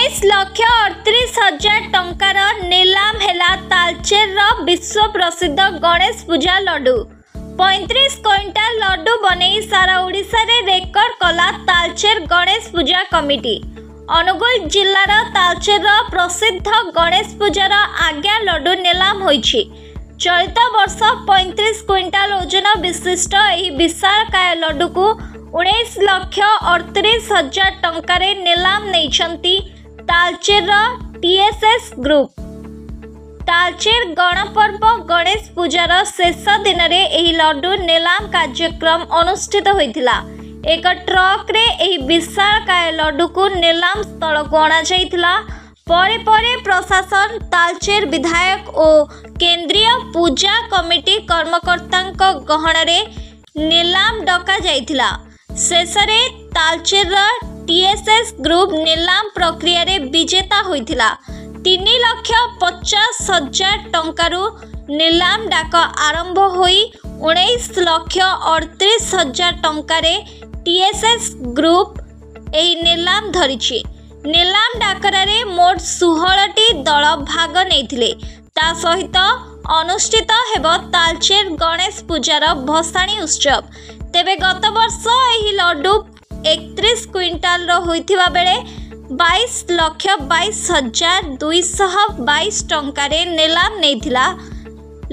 19,38,000 टंकार नीलाम हेला तालचेर विश्व प्रसिद्ध गणेश पूजा लड्डू 35 क्विंटाल लड्डू बने सारा ओडिशा रे रेकर्ड कला तालचेर गणेश पूजा कमिटी। अनुगुल जिलार तालचेर प्रसिद्ध गणेश पूजार आज्ञा लड्डू नीलाम होइछि। चलित वर्ष 35 क्विंटाल ओजन विशिष्ट यह विशालकाय लड्डू को 19,38,000 टंकार नीलाम नैछंती तालचेर टीएसएस ग्रुप। तालचेर गणपर्व गणेश पूजार शेष दिन में यह लड्डू नीलाम कार्यक्रम अनुष्ठित होइथिला। एक ट्रक रे यह विशालकाय लड्डू को नीलाम स्थल को अणा जाइथिला। परे परे प्रशासन, तालचेर विधायक और केंद्रीय पूजा कमिटी कर्मकर्ता गहन रे नीलाम डका जाइथिला। शेषरे तालचेर टीएसएस ग्रुप नीलाम प्रक्रिया रे विजेता होइथिला। 3,50,000 टंकारु नीलाम डाक आरंभ होई 19,38,000 टंकारे टीएसएस ग्रुप एही नीलाम धरिछि। नीलाम डाकरारे मोट 16टी दल भाग नेइथिले। ता सहित अनुष्ठित हेबो तालचेर गणेश पूजार भसाणी उत्सव। तेबे गत वर्ष एही लड्डू 31 क्विंटाल होइथिबा बेले 22,22,222 टंकारे नीलाम नेइथिला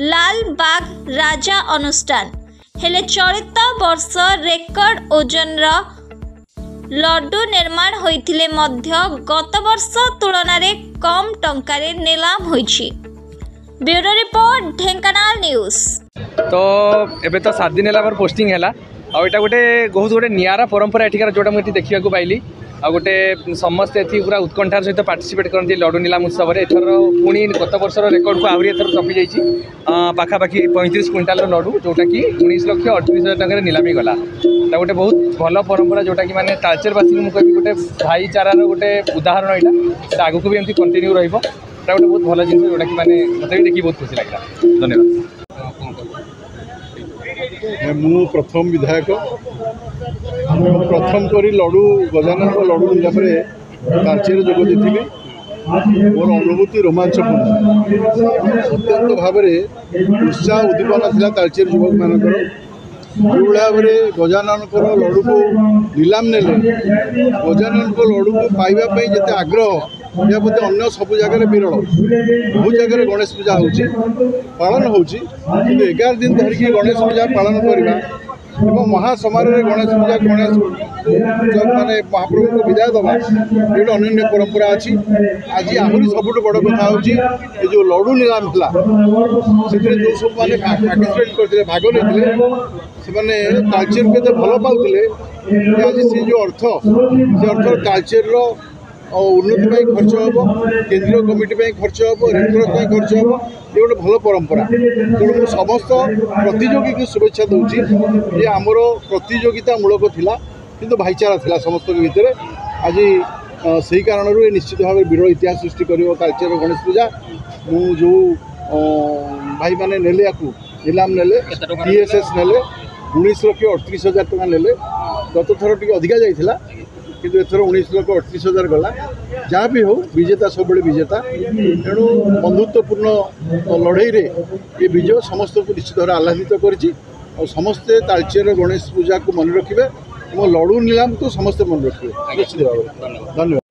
लालबाग राजा अनुष्ठान। हेले चलित वर्ष रेकर्ड ओजन लड्डू निर्माण होइथिले मध्य गत वर्ष तुलन में कम टंकारे नीलाम होइछि। Bureau report Dhenkanal news. तो एबे तो 7 दिन है पोस्टिंग है आटा गोटे बहुत गोटे निरा परंपरा एठिकार जोटा मुझे देखा पाइली आ गोटे समस्ते पूरा उत्कंठार सहित पार्टिसिपेट करती लड्डू नीलाम उत्सव में। एथर पुणी गत वर्षर रेकर्ड को आहरी एथर टपी जाइए पाखापाखि 35 क्विंटाल लड्डू जोटा कि 19,38,000 टंका नीलामी गला। गोटे बहुत भल परंपरा जोटा कि माने तालचेरवासी मुझे गोटे भाईचारार गोटे उदाहरण यहाँ आगक भी एमती कंटिन्यू रहा गोटे बहुत भल जिन जोटा कि माने मत भी देखिए बहुत खुशी लगा। धन्यवाद। मु प्रथम विधायक प्रथम करी लड्डू गजानन लड्डू नीलाम तालचेर जोग देती मोर अनुभूति रोमांचपूर्ण अत्यंत भाव उत्साह उद्दीपना था तालचेर युवक मानकर जो भाव गजानन लड्डू को नीलाम ने गजानन लड्डू को पाइबापी जिते आग्रह या बोधे अन्य सब जगह विरल बहुत जगह गणेश पूजा पालन हो 11 दिन धरिकी गणेश पूजा पालन करवा एवं महासमारोह गणेश पूजा गणेश माने महाप्रभु को विदाय दवा ये अनन्य परंपरा अच्छी। आज आहरी सबुठ बड़ कथा हूँ जो लड्डू नीलाम था से जो सब मैंने पार्टिसिपेट करते भाग लेते से तालचेर को भल पाते आज से जो अर्थ से अर्थ तालचेर उन्नति खर्च हम केंद्रीय कमिटी खर्च हम रेडक्रॉस खर्च हम ये गोटे भल परंपरा। तेणु समस्त प्रतियोगी को शुभेच्छा दूसरी ये आमर प्रतियोगिता मूलक थिला किंतु भाईचारा थिला समस्त भितर। आज से कारण निश्चित भाव विरल इतिहास सृष्टि कर तालचेर गणेश पूजा मु जो भाई मैंने नेले नीलाम नेले टीएसएस नेले 19,38,000 टका नेले। गत थर टी अधिका जाइथिला किंतु एथर 19,38,000 गला। जहाँ भी हो विजेता सब विजेता। तेणु बंधुत्वपूर्ण लड़ई रे ये विजय समस्त को निश्चित भाव आह्लादित करिछि और समस्ते तालचेर गणेश पूजा को मन रखिबे और लड्डू नीलाम को समस्ते मन रखिबे निश्चित भाव। धन्यवाद।